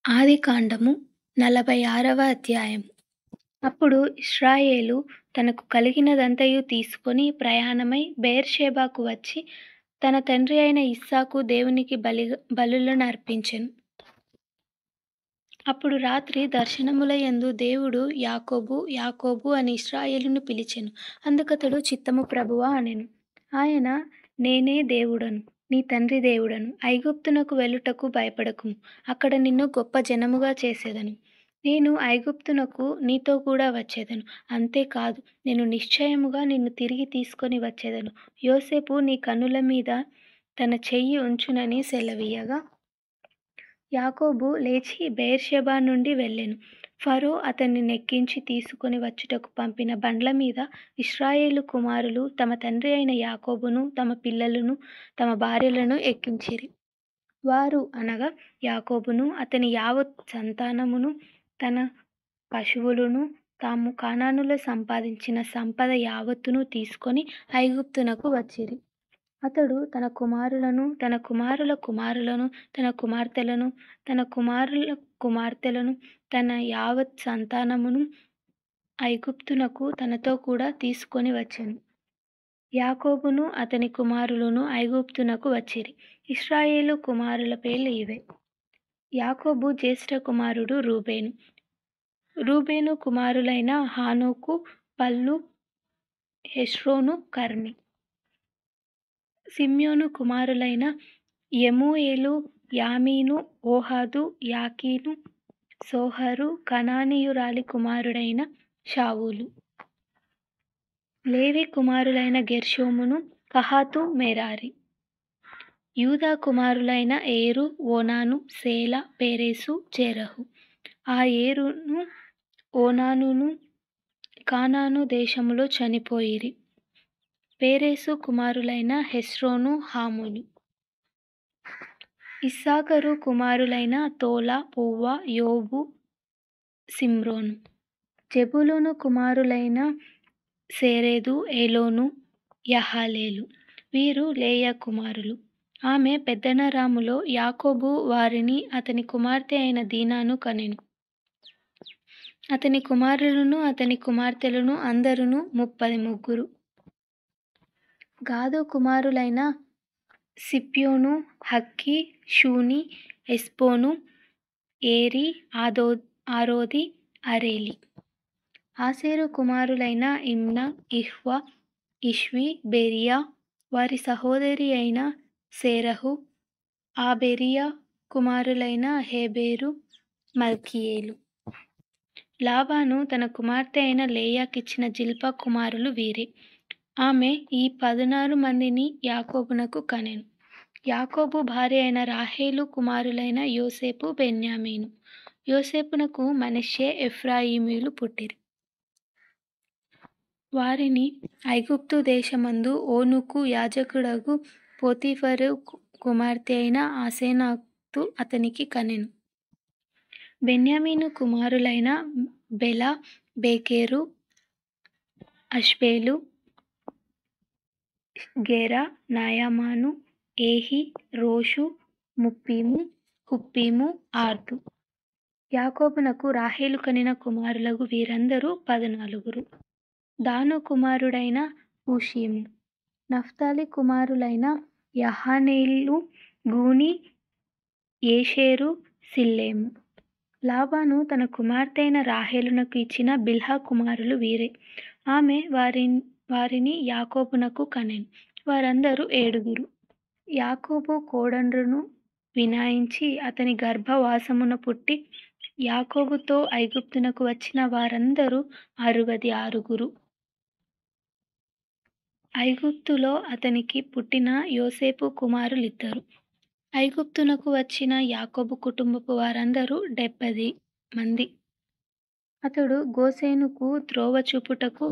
ఆదికాండము 46వ అధ్యాయము. అప్పుడు ఇశ్రాయేలు తనకు కలిగినదంతయు తీసుకొని ప్రయాణమై బెయేర్షెబాకు వచ్చి తన తండ్రి అయిన ఇస్సాకు దేవునికి బలులను అర్పించెను. అప్పుడు రాత్రి దర్శనములయందు దేవుడు యాకోబు యాకోబు అని ఇశ్రాయేలును పిలిచెను. అందుకతడు చిత్తము ప్రభువా అనెను. ఆయన నేనే దేవుడను, నీ తండ్రి దేవుడను. ఐగుప్తునకు వెళ్ళుటకు భయపడకుము, అక్కడ నిన్ను గొప్ప జనముగా చేసేదను. నేను ఐగుప్తునకు నీతో కూడా వచ్చేదను. అంతేకాదు, నేను నిశ్చయముగా నిన్ను తిరిగి తీసుకొని వచ్చేదను. యోసేపు నీ కన్నుల మీద తన చెయ్యి ఉంచునని సెలవీయగా యాకోబు లేచి బెయేర్షెబా నుండి వెళ్ళెను. ఫరో అతన్ని నెక్కించి తీసుకొని వచ్చుటకు పంపిన బండ్ల మీద ఇశ్రాయేలు కుమారులు తమ తండ్రి అయిన యాకోబును, తమ పిల్లలను, తమ భార్యలను ఎక్కించిరి. వారు అనగా యాకోబును, అతని యావత్ సంతానమును, తన పశువులను, తాము కానానులో సంపాదించిన సంపద యావత్తును తీసుకొని ఐగుప్తునకు వచ్చిరి. అతడు తన కుమారులను, తన కుమారుల కుమారులను, తన కుమార్తెలను, తన కుమారుల కుమార్తెలను, తన యావత్ సంతానమును ఐగుప్తునకు తనతో కూడా తీసుకొని వచ్చెను. యాకోబును అతని కుమారులను ఐగుప్తునకు వచ్చిరి. ఇశ్రాయేలు కుమారుల పేర్లు ఇవే. యాకోబు జ్యేష్ఠ కుమారుడు రూబేను. రూబేను కుమారులైన హానోకు, పల్లు, హెస్రోను, కర్మి. సిమ్యోను కుమారులైన యెమూయేలు, యామీను, ఓహాదు, యాకీను, సోహరు, కనానీయురాలి కుమారుడైన షావూలు. లేవి కుమారులైన గెర్షోమును, కహాతు, మెరారి. యూదా కుమారులైన ఏరు, ఓనాను, సేలా, పేరెసు, జెరహు. ఆ ఏరును ఓనానును కానాను దేశములో చనిపోయిరి. పేరెసు కుమారులైన హెస్రోను, హాములు. ఇస్సాకరు కుమారులైన తోలా, పువ్వా, యోబు, సిమ్రోను. జెబూలూను కుమారులైన సేరెదు, ఏలోను, యహలేలు. వీరు లేయా కుమారులు. ఆమె పెద్దనరాములో యాకోబు వారిని అతని కుమార్తె అయిన దీనాను కనెను. అతని కుమారులను అతని కుమార్తెలను అందరును 33. గాదు కుమారులైన సిప్యోను, హక్కీ, షూని, ఎస్బోను, ఏరి, ఆరోది, అరేలి. ఆషేరు కుమారులైన ఇమ్నా, ఇహ్వా, ఇష్వి, బెరీయా, వారి సహోదరి అయిన శేరహు. ఆ బెరీయా కుమారులైన హెబెరు, మల్కీయేలు. లాబాను తన కుమార్తె అయిన లేయాకిచ్చిన జిల్పా కుమారులు వీరే. ఆమె ఈ 16 మందిని యాకోబునకు కనెను. యాకోబు భార్య అయిన రాహేలు కుమారులైన యోసేపు, బెన్యామీను. యోసేపునకు మనష్షే, ఎఫ్రాయిమీలు పుట్టిరి. వారిని ఐగుప్తు దేశమందు ఓనుకు యాజకుడగు పోతీఫరు కుమార్తె అయిన ఆసెనాతు అతనికి కనెను. బెన్యామీను కుమారులైన బెల, బేకెరు, అష్బేలు, గెరా, నాయామాను, ఏహి, రోషు, ముప్పీము, హుప్పీము, ఆర్దు. యాకోబునకు రాహేలు కనిన కుమారులగు వీరందరూ 14. దాను కుమారుడైన హూషీము. నఫ్తాలి కుమారులైన యహనేలు, గూని, యేషేరు, సిల్లేము. లాబాను తన కుమార్తె అయిన రాహేలునకు ఇచ్చిన బిల్హా కుమారులు వీరే. ఆమె వారిని యాకోబునకు కనెను. వారందరూ 7. యాకోబు కోడండ్రును వినాయించి అతని గర్భవాసమున పుట్టి యాకోబుతో ఐగుప్తునకు వచ్చిన వారందరూ 66. ఐగుప్తులో అతనికి పుట్టిన యోసేపు కుమారులిద్దరు. ఐగుప్తునకు వచ్చిన యాకోబు కుటుంబపు వారందరూ 70 మంది. అతడు గోషెనుకు త్రోవ చూపుటకు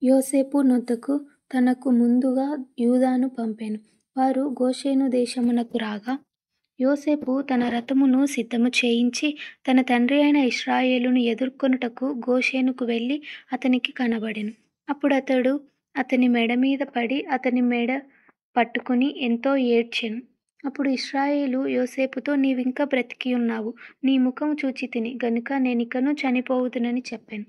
యోసేపు నొద్దకు తనకు ముందుగా యూదాను పంపెను. వారు గోషెను దేశమునకు రాగా యోసేపు తన రథమును సిద్ధము చేయించి తన తండ్రి అయిన ఇశ్రాయేలును ఎదుర్కొనుటకు గోషెనుకు వెళ్ళి అతనికి కనబడెను. అప్పుడతడు అతని మెడ మీద పడి అతని మెడ పట్టుకొని ఎంతో ఏడ్చెను. అప్పుడు ఇశ్రాయేలు యోసేపుతో, నీవింక బ్రతికియున్నావు. నీ ముఖము చూచితిని గనుక నేనికను చనిపోవుదునని చెప్పెను.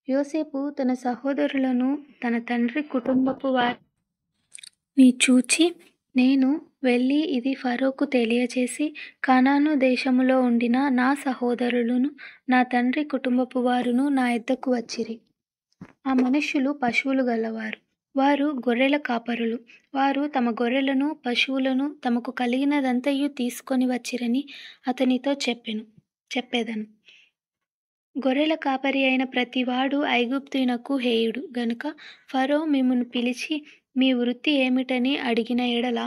యోసేపు తన సహోదరులను తన తండ్రి కుటుంబపు వారిని చూచి, నేను వెళ్ళి ఇది ఫరోకు తెలియచేసి, కనాను దేశములో ఉండిన నా సహోదరులును నా తండ్రి కుటుంబపు వారును నా యొద్దకు వచ్చిరి. ఆ మనుష్యులు పశువులు గలవారు. వారు గొర్రెల కాపరులు. వారు తమ గొర్రెలను పశువులను తమకు కలిగినదంతయు తీసుకొని వచ్చిరని అతనితో చెప్పెదను. గొర్రెల కాపరి అయిన ప్రతివాడు ఐగుప్తీయునకు హేయుడు గనుక ఫరో మిమ్మును పిలిచి, మీ వృత్తి ఏమిటని అడిగిన ఎడల,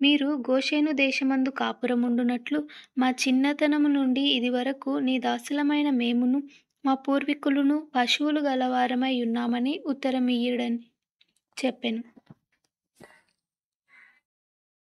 మీరు గోషేను దేశమందు కాపురముండునట్లు మా చిన్నతనము నుండి ఇదివరకు నీ దాసులమైన మేమును మా పూర్వీకులను పశువులు గలవారమై ఉన్నామని ఉత్తరమియ్యుడని చెప్పెను.